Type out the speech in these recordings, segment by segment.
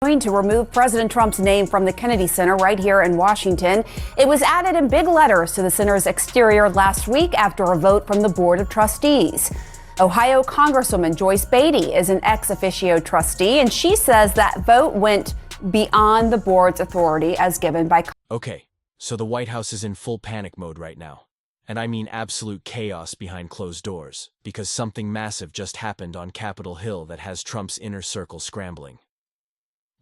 To remove President Trump's name from the Kennedy Center right here in Washington. It was added in big letters to the center's exterior last week after a vote from the Board of Trustees. Ohio Congresswoman Joyce Beatty is an ex officio trustee, and she says that vote went beyond the board's authority as given by. Okay, so the White House is in full panic mode right now. And I mean absolute chaos behind closed doors, because something massive just happened on Capitol Hill that has Trump's inner circle scrambling.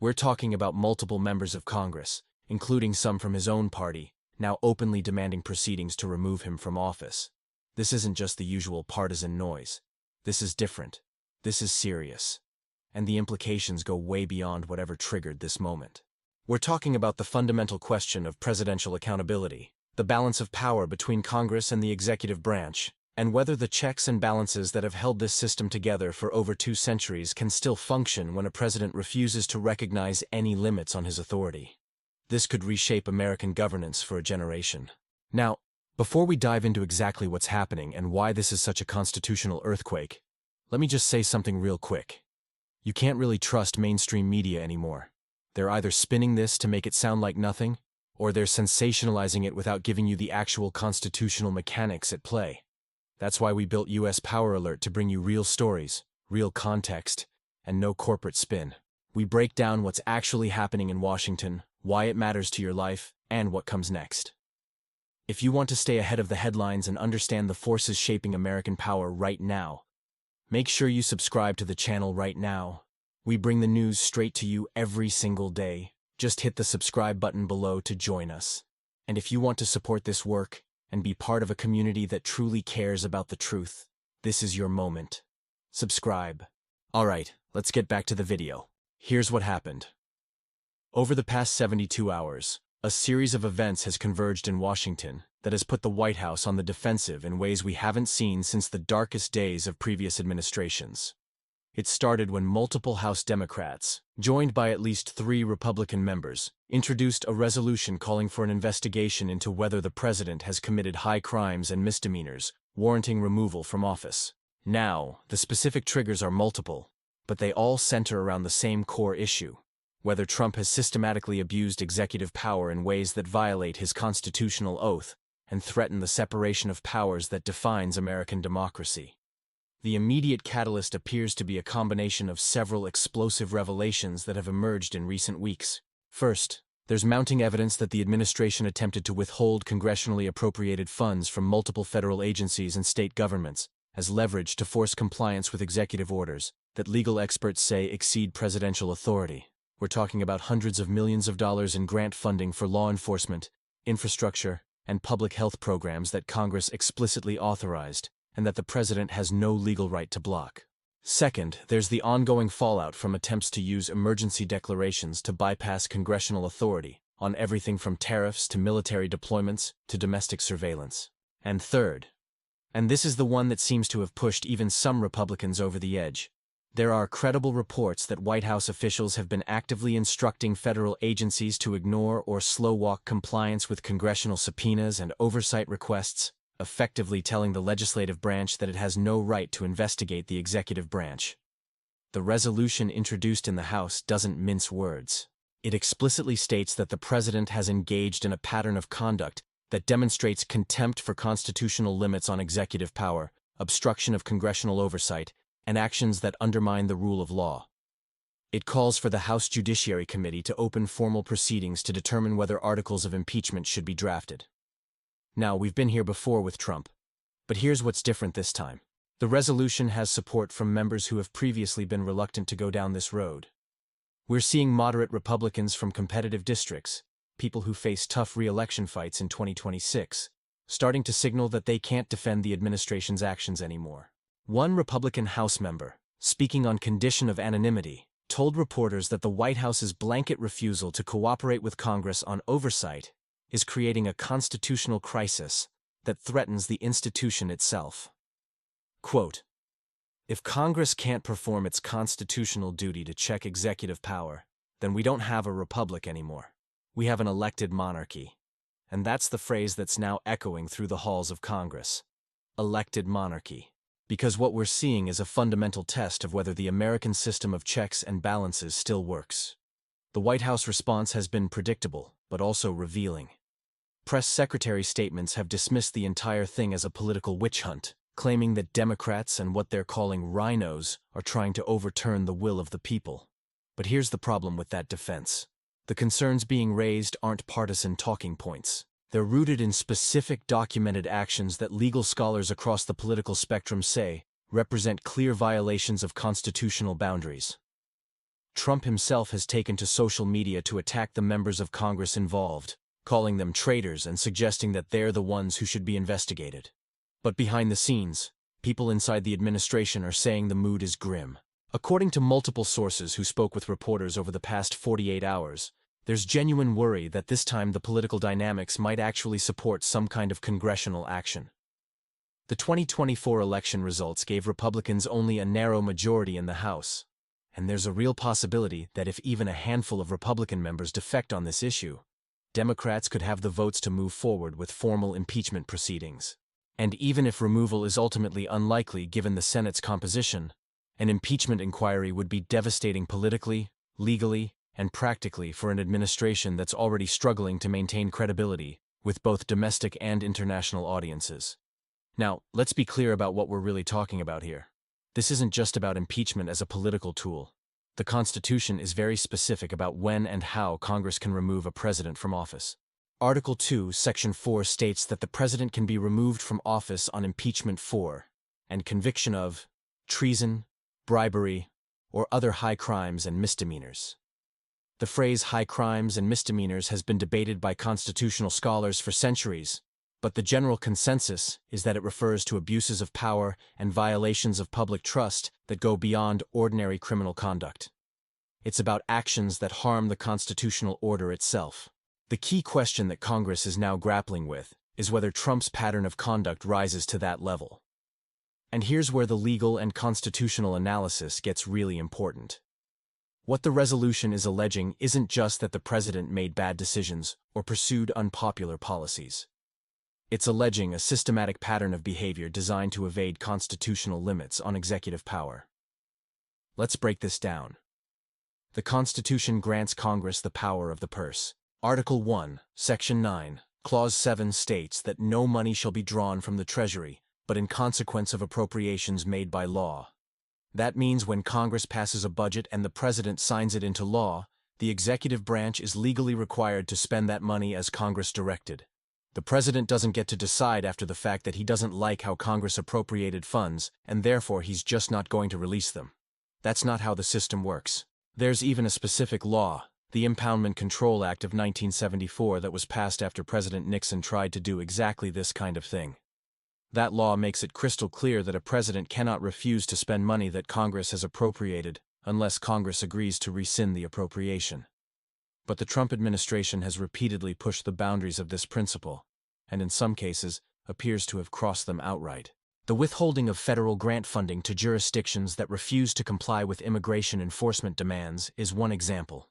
We're talking about multiple members of Congress, including some from his own party, now openly demanding proceedings to remove him from office. This isn't just the usual partisan noise. This is different. This is serious. And the implications go way beyond whatever triggered this moment. We're talking about the fundamental question of presidential accountability, the balance of power between Congress and the executive branch, and whether the checks and balances that have held this system together for over 2 centuries can still function when a president refuses to recognize any limits on his authority. This could reshape American governance for a generation. Now, before we dive into exactly what's happening and why this is such a constitutional earthquake, let me just say something real quick. You can't really trust mainstream media anymore. They're either spinning this to make it sound like nothing, or they're sensationalizing it without giving you the actual constitutional mechanics at play. That's why we built US Power Alert to bring you real stories, real context, and no corporate spin. We break down what's actually happening in Washington, why it matters to your life, and what comes next. If you want to stay ahead of the headlines and understand the forces shaping American power right now, make sure you subscribe to the channel right now. We bring the news straight to you every single day. Just hit the subscribe button below to join us. And if you want to support this work, and be part of a community that truly cares about the truth, this is your moment. Subscribe. Alright, let's get back to the video. Here's what happened. Over the past 72 hours, a series of events has converged in Washington that has put the White House on the defensive in ways we haven't seen since the darkest days of previous administrations. It started when multiple House Democrats, joined by at least 3 Republican members, introduced a resolution calling for an investigation into whether the president has committed high crimes and misdemeanors, warranting removal from office. Now, the specific triggers are multiple, but they all center around the same core issue: whether Trump has systematically abused executive power in ways that violate his constitutional oath and threaten the separation of powers that defines American democracy. The immediate catalyst appears to be a combination of several explosive revelations that have emerged in recent weeks. First, there's mounting evidence that the administration attempted to withhold congressionally appropriated funds from multiple federal agencies and state governments as leverage to force compliance with executive orders that legal experts say exceed presidential authority. We're talking about hundreds of millions of dollars in grant funding for law enforcement, infrastructure, and public health programs that Congress explicitly authorized, and that the president has no legal right to block. Second, there's the ongoing fallout from attempts to use emergency declarations to bypass congressional authority on everything from tariffs to military deployments to domestic surveillance. And third, and this is the one that seems to have pushed even some Republicans over the edge, there are credible reports that White House officials have been actively instructing federal agencies to ignore or slow-walk compliance with congressional subpoenas and oversight requests, effectively telling the legislative branch that it has no right to investigate the executive branch. The resolution introduced in the House doesn't mince words. It explicitly states that the president has engaged in a pattern of conduct that demonstrates contempt for constitutional limits on executive power, obstruction of congressional oversight, and actions that undermine the rule of law. It calls for the House Judiciary Committee to open formal proceedings to determine whether articles of impeachment should be drafted. Now, we've been here before with Trump, but here's what's different this time. The resolution has support from members who have previously been reluctant to go down this road. We're seeing moderate Republicans from competitive districts, people who face tough re-election fights in 2026, starting to signal that they can't defend the administration's actions anymore. One Republican House member, speaking on condition of anonymity, told reporters that the White House's blanket refusal to cooperate with Congress on oversight is creating a constitutional crisis that threatens the institution itself. Quote, "If Congress can't perform its constitutional duty to check executive power, then we don't have a republic anymore. We have an elected monarchy." And that's the phrase that's now echoing through the halls of Congress. Elected monarchy. Because what we're seeing is a fundamental test of whether the American system of checks and balances still works. The White House response has been predictable, but also revealing. Press secretary statements have dismissed the entire thing as a political witch hunt, claiming that Democrats and what they're calling rhinos are trying to overturn the will of the people. But here's the problem with that defense. The concerns being raised aren't partisan talking points. They're rooted in specific documented actions that legal scholars across the political spectrum say represent clear violations of constitutional boundaries. Trump himself has taken to social media to attack the members of Congress involved, calling them traitors and suggesting that they're the ones who should be investigated. But behind the scenes, people inside the administration are saying the mood is grim. According to multiple sources who spoke with reporters over the past 48 hours, there's genuine worry that this time the political dynamics might actually support some kind of congressional action. The 2024 election results gave Republicans only a narrow majority in the House, and there's a real possibility that if even a handful of Republican members defect on this issue, Democrats could have the votes to move forward with formal impeachment proceedings. And even if removal is ultimately unlikely given the Senate's composition, an impeachment inquiry would be devastating politically, legally, and practically for an administration that's already struggling to maintain credibility with both domestic and international audiences. Now, let's be clear about what we're really talking about here. This isn't just about impeachment as a political tool. The Constitution is very specific about when and how Congress can remove a president from office. Article 2, Section 4 states that the president can be removed from office on impeachment for and conviction of treason, bribery, or other high crimes and misdemeanors. The phrase high crimes and misdemeanors has been debated by constitutional scholars for centuries, but the general consensus is that it refers to abuses of power and violations of public trust that go beyond ordinary criminal conduct. It's about actions that harm the constitutional order itself. The key question that Congress is now grappling with is whether Trump's pattern of conduct rises to that level. And here's where the legal and constitutional analysis gets really important. What the resolution is alleging isn't just that the president made bad decisions or pursued unpopular policies. It's alleging a systematic pattern of behavior designed to evade constitutional limits on executive power. Let's break this down. The Constitution grants Congress the power of the purse. Article 1, Section 9, Clause 7 states that no money shall be drawn from the Treasury, but in consequence of appropriations made by law. That means when Congress passes a budget and the president signs it into law, the executive branch is legally required to spend that money as Congress directed. The president doesn't get to decide after the fact that he doesn't like how Congress appropriated funds, and therefore he's just not going to release them. That's not how the system works. There's even a specific law, the Impoundment Control Act of 1974, that was passed after President Nixon tried to do exactly this kind of thing. That law makes it crystal clear that a president cannot refuse to spend money that Congress has appropriated unless Congress agrees to rescind the appropriation. But the Trump administration has repeatedly pushed the boundaries of this principle, and in some cases appears to have crossed them outright. The withholding of federal grant funding to jurisdictions that refuse to comply with immigration enforcement demands is one example.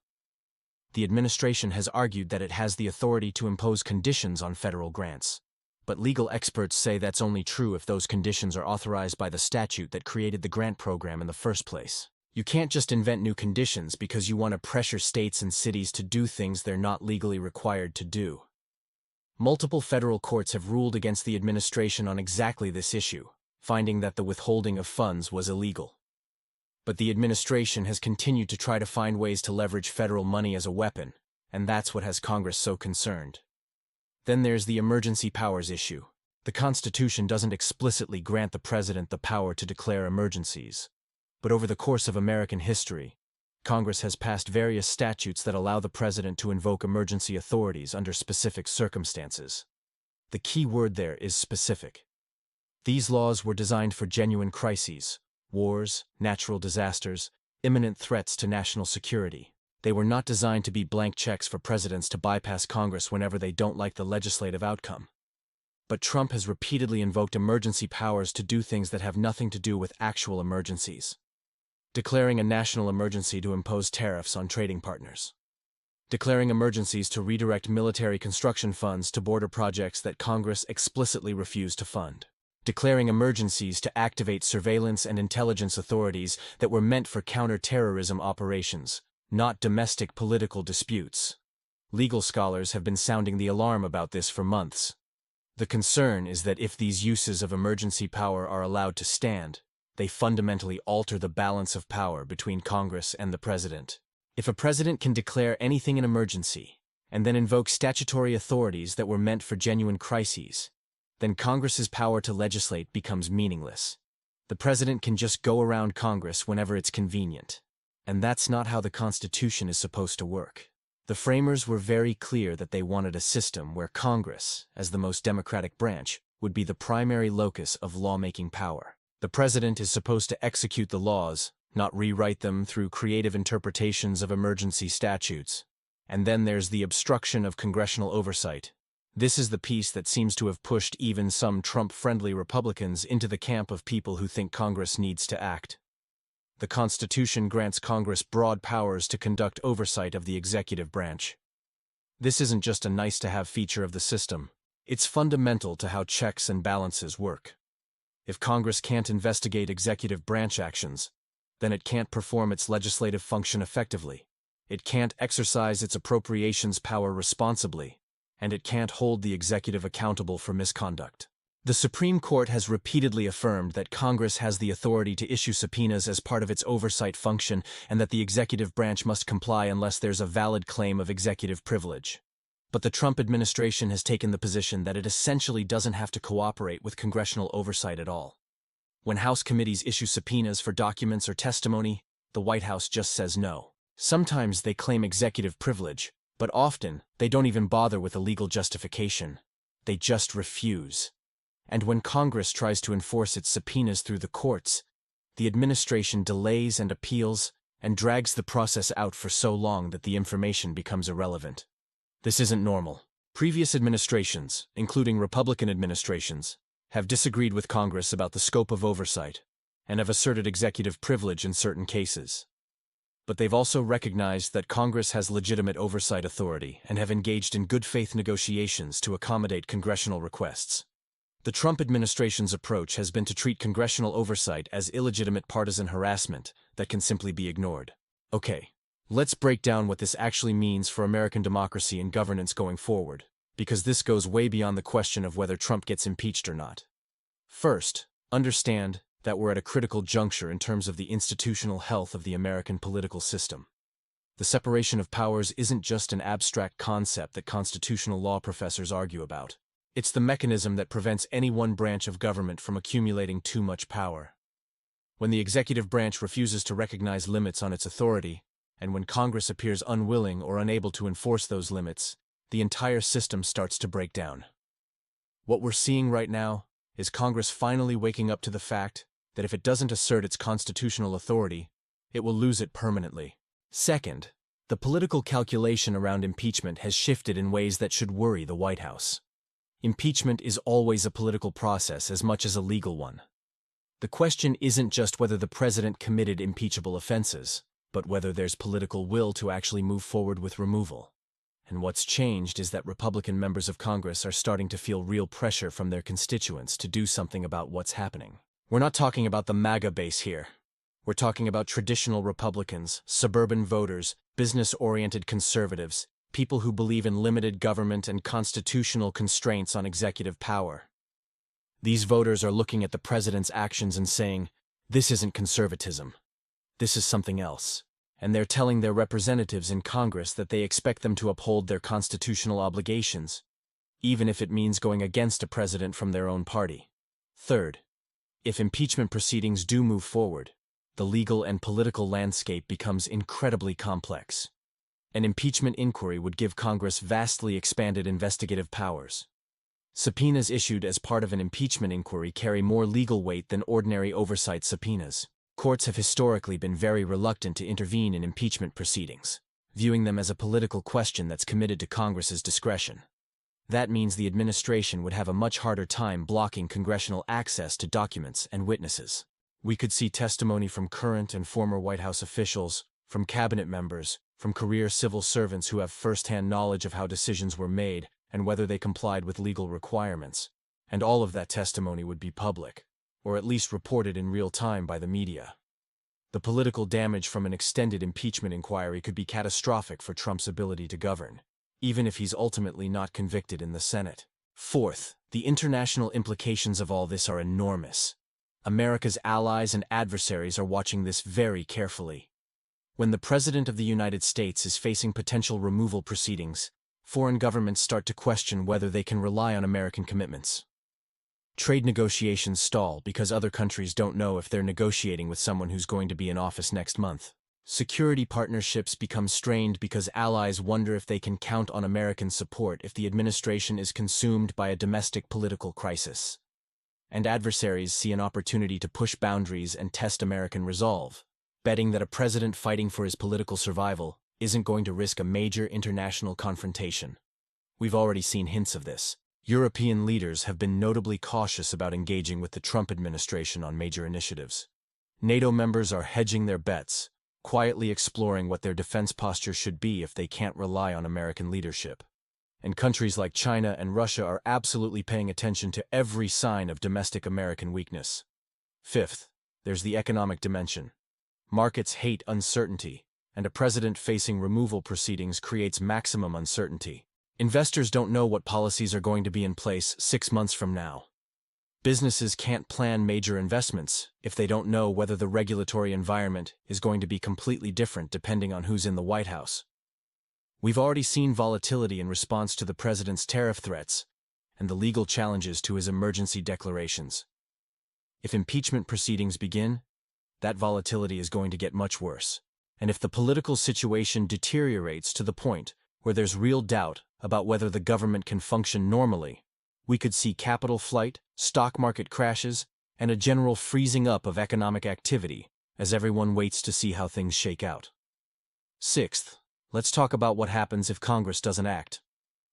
The administration has argued that it has the authority to impose conditions on federal grants, but legal experts say that's only true if those conditions are authorized by the statute that created the grant program in the first place. You can't just invent new conditions because you want to pressure states and cities to do things they're not legally required to do. Multiple federal courts have ruled against the administration on exactly this issue, finding that the withholding of funds was illegal. But the administration has continued to try to find ways to leverage federal money as a weapon, and that's what has Congress so concerned. Then there's the emergency powers issue. The Constitution doesn't explicitly grant the president the power to declare emergencies. But over the course of American history, Congress has passed various statutes that allow the president to invoke emergency authorities under specific circumstances. The key word there is specific. These laws were designed for genuine crises, wars, natural disasters, imminent threats to national security. They were not designed to be blank checks for presidents to bypass Congress whenever they don't like the legislative outcome. But Trump has repeatedly invoked emergency powers to do things that have nothing to do with actual emergencies. Declaring a national emergency to impose tariffs on trading partners. Declaring emergencies to redirect military construction funds to border projects that Congress explicitly refused to fund. Declaring emergencies to activate surveillance and intelligence authorities that were meant for counter-terrorism operations, not domestic political disputes. Legal scholars have been sounding the alarm about this for months. The concern is that if these uses of emergency power are allowed to stand, they fundamentally alter the balance of power between Congress and the president. If a president can declare anything an emergency, and then invoke statutory authorities that were meant for genuine crises, then Congress's power to legislate becomes meaningless. The president can just go around Congress whenever it's convenient. And that's not how the Constitution is supposed to work. The framers were very clear that they wanted a system where Congress, as the most democratic branch, would be the primary locus of lawmaking power. The president is supposed to execute the laws, not rewrite them through creative interpretations of emergency statutes. And then there's the obstruction of congressional oversight. This is the piece that seems to have pushed even some Trump-friendly Republicans into the camp of people who think Congress needs to act. The Constitution grants Congress broad powers to conduct oversight of the executive branch. This isn't just a nice-to-have feature of the system. It's fundamental to how checks and balances work. If Congress can't investigate executive branch actions, then it can't perform its legislative function effectively. It can't exercise its appropriations power responsibly, and it can't hold the executive accountable for misconduct. The Supreme Court has repeatedly affirmed that Congress has the authority to issue subpoenas as part of its oversight function and that the executive branch must comply unless there's a valid claim of executive privilege. But the Trump administration has taken the position that it essentially doesn't have to cooperate with congressional oversight at all. When House committees issue subpoenas for documents or testimony, the White House just says no. Sometimes they claim executive privilege, but often they don't even bother with a legal justification. They just refuse. And when Congress tries to enforce its subpoenas through the courts, the administration delays and appeals and drags the process out for so long that the information becomes irrelevant. This isn't normal. Previous administrations, including Republican administrations, have disagreed with Congress about the scope of oversight and have asserted executive privilege in certain cases. But they've also recognized that Congress has legitimate oversight authority and have engaged in good faith negotiations to accommodate congressional requests. The Trump administration's approach has been to treat congressional oversight as illegitimate partisan harassment that can simply be ignored. Okay, let's break down what this actually means for American democracy and governance going forward, because this goes way beyond the question of whether Trump gets impeached or not. First, understand that we're at a critical juncture in terms of the institutional health of the American political system. The separation of powers isn't just an abstract concept that constitutional law professors argue about. It's the mechanism that prevents any one branch of government from accumulating too much power. When the executive branch refuses to recognize limits on its authority, and when Congress appears unwilling or unable to enforce those limits, the entire system starts to break down. What we're seeing right now is Congress finally waking up to the fact that if it doesn't assert its constitutional authority, it will lose it permanently. Second, the political calculation around impeachment has shifted in ways that should worry the White House. Impeachment is always a political process as much as a legal one. The question isn't just whether the president committed impeachable offenses, but whether there's political will to actually move forward with removal. And what's changed is that Republican members of Congress are starting to feel real pressure from their constituents to do something about what's happening. We're not talking about the MAGA base here. We're talking about traditional Republicans, suburban voters, business-oriented conservatives, people who believe in limited government and constitutional constraints on executive power. These voters are looking at the president's actions and saying, this isn't conservatism. This is something else. And they're telling their representatives in Congress that they expect them to uphold their constitutional obligations, even if it means going against a president from their own party. Third, if impeachment proceedings do move forward, the legal and political landscape becomes incredibly complex. An impeachment inquiry would give Congress vastly expanded investigative powers. Subpoenas issued as part of an impeachment inquiry carry more legal weight than ordinary oversight subpoenas. Courts have historically been very reluctant to intervene in impeachment proceedings, viewing them as a political question that's committed to Congress's discretion. That means the administration would have a much harder time blocking congressional access to documents and witnesses. We could see testimony from current and former White House officials, from cabinet members, from career civil servants who have first-hand knowledge of how decisions were made and whether they complied with legal requirements. And all of that testimony would be public, or at least reported in real time by the media. The political damage from an extended impeachment inquiry could be catastrophic for Trump's ability to govern, even if he's ultimately not convicted in the Senate. Fourth, the international implications of all this are enormous. America's allies and adversaries are watching this very carefully. When the President of the United States is facing potential removal proceedings, foreign governments start to question whether they can rely on American commitments. Trade negotiations stall because other countries don't know if they're negotiating with someone who's going to be in office next month. Security partnerships become strained because allies wonder if they can count on American support if the administration is consumed by a domestic political crisis. And adversaries see an opportunity to push boundaries and test American resolve, betting that a president fighting for his political survival isn't going to risk a major international confrontation. We've already seen hints of this. European leaders have been notably cautious about engaging with the Trump administration on major initiatives. NATO members are hedging their bets, quietly exploring what their defense posture should be if they can't rely on American leadership. And countries like China and Russia are absolutely paying attention to every sign of domestic American weakness. Fifth, there's the economic dimension. Markets hate uncertainty, and a president facing removal proceedings creates maximum uncertainty. Investors don't know what policies are going to be in place 6 months from now. Businesses can't plan major investments if they don't know whether the regulatory environment is going to be completely different depending on who's in the White House. We've already seen volatility in response to the president's tariff threats and the legal challenges to his emergency declarations. If impeachment proceedings begin, that volatility is going to get much worse. And if the political situation deteriorates to the point where there's real doubt about whether the government can function normally, we could see capital flight, stock market crashes, and a general freezing up of economic activity as everyone waits to see how things shake out. Sixth, let's talk about what happens if Congress doesn't act,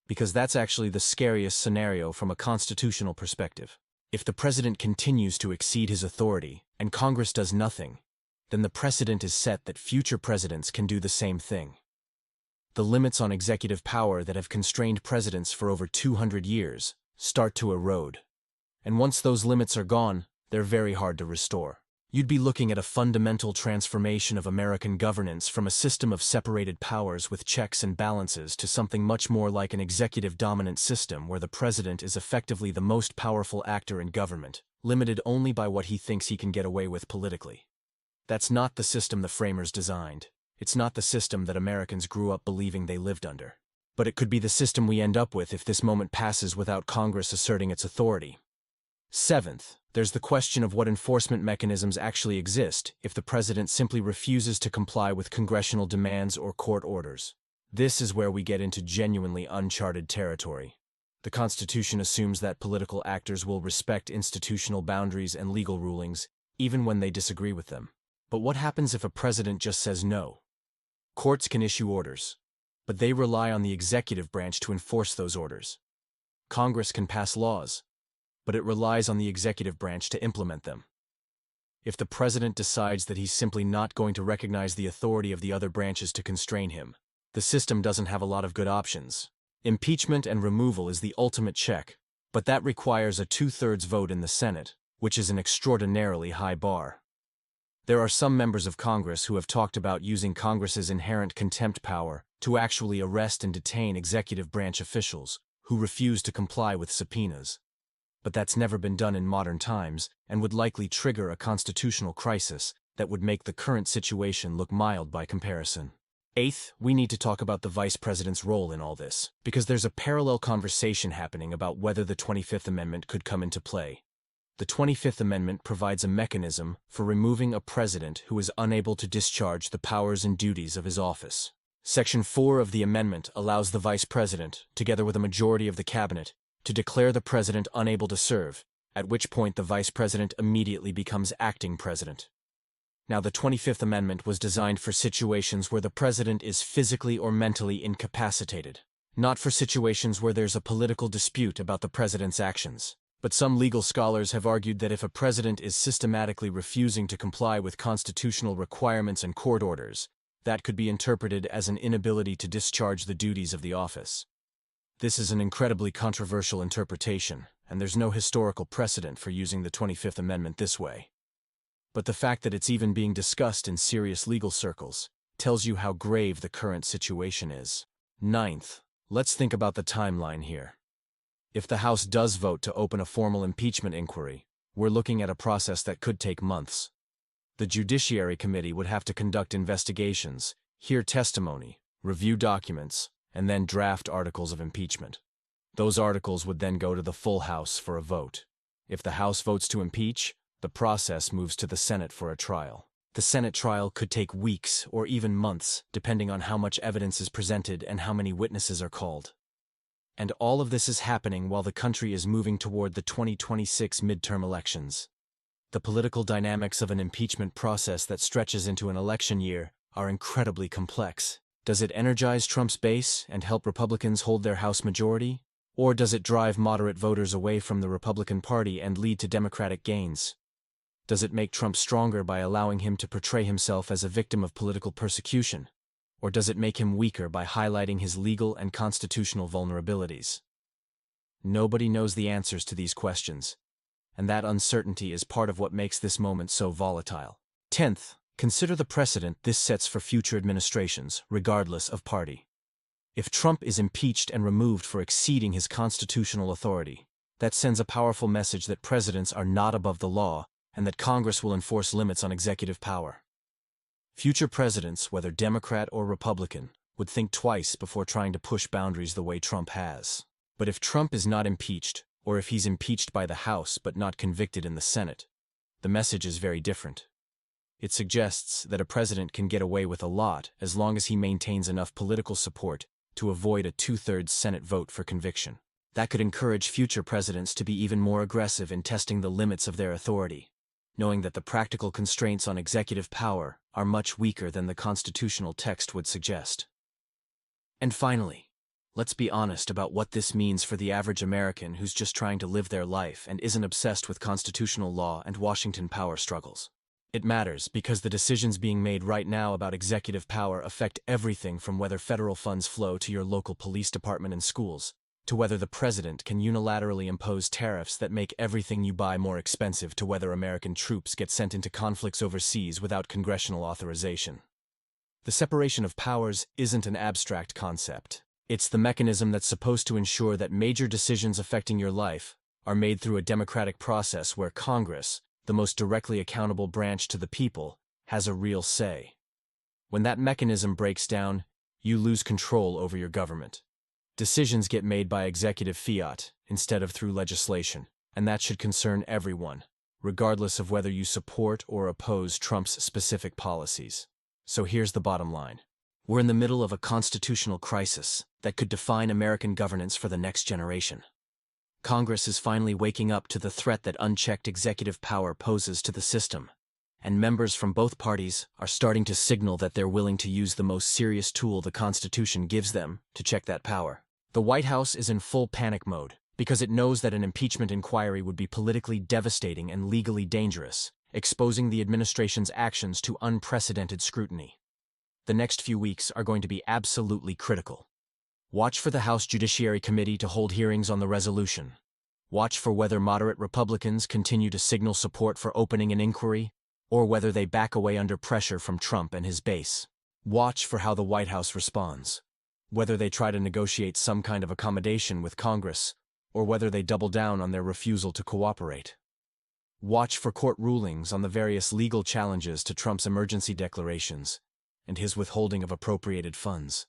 because that's actually the scariest scenario from a constitutional perspective. If the president continues to exceed his authority and Congress does nothing, then the precedent is set that future presidents can do the same thing. The limits on executive power that have constrained presidents for over 200 years start to erode. And once those limits are gone, they're very hard to restore. You'd be looking at a fundamental transformation of American governance from a system of separated powers with checks and balances to something much more like an executive dominant system where the president is effectively the most powerful actor in government, limited only by what he thinks he can get away with politically. That's not the system the framers designed. It's not the system that Americans grew up believing they lived under. But it could be the system we end up with if this moment passes without Congress asserting its authority. Seventh, there's the question of what enforcement mechanisms actually exist if the president simply refuses to comply with congressional demands or court orders. This is where we get into genuinely uncharted territory. The Constitution assumes that political actors will respect institutional boundaries and legal rulings, even when they disagree with them. But what happens if a president just says no? Courts can issue orders, but they rely on the executive branch to enforce those orders. Congress can pass laws, but it relies on the executive branch to implement them. If the president decides that he's simply not going to recognize the authority of the other branches to constrain him, the system doesn't have a lot of good options. Impeachment and removal is the ultimate check, but that requires a 2/3 vote in the Senate, which is an extraordinarily high bar. There are some members of Congress who have talked about using Congress's inherent contempt power to actually arrest and detain executive branch officials who refuse to comply with subpoenas. But that's never been done in modern times and would likely trigger a constitutional crisis that would make the current situation look mild by comparison. Eighth, we need to talk about the vice president's role in all this, because there's a parallel conversation happening about whether the 25th Amendment could come into play. The 25th Amendment provides a mechanism for removing a president who is unable to discharge the powers and duties of his office. Section 4 of the amendment allows the vice president, together with a majority of the cabinet, to declare the president unable to serve, at which point the vice president immediately becomes acting president. Now, the 25th Amendment was designed for situations where the president is physically or mentally incapacitated, not for situations where there's a political dispute about the president's actions. But some legal scholars have argued that if a president is systematically refusing to comply with constitutional requirements and court orders, that could be interpreted as an inability to discharge the duties of the office. This is an incredibly controversial interpretation, and there's no historical precedent for using the 25th Amendment this way. but the fact that it's even being discussed in serious legal circles tells you how grave the current situation is. Ninth, let's think about the timeline here. If the House does vote to open a formal impeachment inquiry, we're looking at a process that could take months. The Judiciary Committee would have to conduct investigations, hear testimony, review documents, and then draft articles of impeachment. Those articles would then go to the full House for a vote. If the House votes to impeach, the process moves to the Senate for a trial. The Senate trial could take weeks or even months, depending on how much evidence is presented and how many witnesses are called. And all of this is happening while the country is moving toward the 2026 midterm elections. The political dynamics of an impeachment process that stretches into an election year are incredibly complex. Does it energize Trump's base and help Republicans hold their House majority? Or does it drive moderate voters away from the Republican Party and lead to Democratic gains? Does it make Trump stronger by allowing him to portray himself as a victim of political persecution? Or does it make him weaker by highlighting his legal and constitutional vulnerabilities? Nobody knows the answers to these questions, and that uncertainty is part of what makes this moment so volatile. 10th, consider the precedent this sets for future administrations, regardless of party. If Trump is impeached and removed for exceeding his constitutional authority, that sends a powerful message that presidents are not above the law and that Congress will enforce limits on executive power. Future presidents, whether Democrat or Republican, would think twice before trying to push boundaries the way Trump has. But if Trump is not impeached, or if he's impeached by the House but not convicted in the Senate, the message is very different. It suggests that a president can get away with a lot as long as he maintains enough political support to avoid a 2/3 Senate vote for conviction. That could encourage future presidents to be even more aggressive in testing the limits of their authority, knowing that the practical constraints on executive power are much weaker than the constitutional text would suggest. And finally, let's be honest about what this means for the average American who's just trying to live their life and isn't obsessed with constitutional law and Washington power struggles. It matters because the decisions being made right now about executive power affect everything from whether federal funds flow to your local police department and schools, to whether the president can unilaterally impose tariffs that make everything you buy more expensive, to whether American troops get sent into conflicts overseas without congressional authorization. The separation of powers isn't an abstract concept. It's the mechanism that's supposed to ensure that major decisions affecting your life are made through a democratic process where Congress, the most directly accountable branch to the people, has a real say. When that mechanism breaks down, you lose control over your government. Decisions get made by executive fiat instead of through legislation, and that should concern everyone, regardless of whether you support or oppose Trump's specific policies. So here's the bottom line. We're in the middle of a constitutional crisis that could define American governance for the next generation. Congress is finally waking up to the threat that unchecked executive power poses to the system, and members from both parties are starting to signal that they're willing to use the most serious tool the Constitution gives them to check that power. The White House is in full panic mode because it knows that an impeachment inquiry would be politically devastating and legally dangerous, exposing the administration's actions to unprecedented scrutiny. The next few weeks are going to be absolutely critical. Watch for the House Judiciary Committee to hold hearings on the resolution. Watch for whether moderate Republicans continue to signal support for opening an inquiry, or whether they back away under pressure from Trump and his base. Watch for how the White House responds, whether they try to negotiate some kind of accommodation with Congress, or whether they double down on their refusal to cooperate. Watch for court rulings on the various legal challenges to Trump's emergency declarations and his withholding of appropriated funds.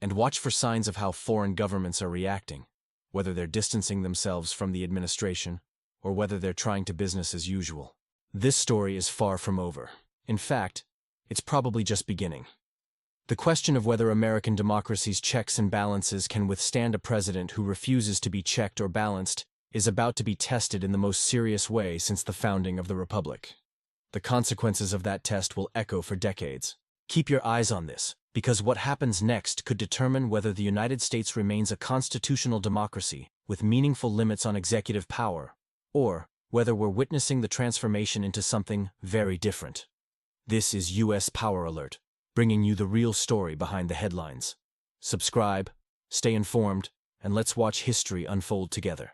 And watch for signs of how foreign governments are reacting, whether they're distancing themselves from the administration or whether they're trying to business as usual. This story is far from over. In fact, it's probably just beginning. The question of whether American democracy's checks and balances can withstand a president who refuses to be checked or balanced is about to be tested in the most serious way since the founding of the Republic. The consequences of that test will echo for decades. Keep your eyes on this, because what happens next could determine whether the United States remains a constitutional democracy with meaningful limits on executive power, or whether we're witnessing the transformation into something very different. This is U.S. Power Alert, bringing you the real story behind the headlines. Subscribe, stay informed, and let's watch history unfold together.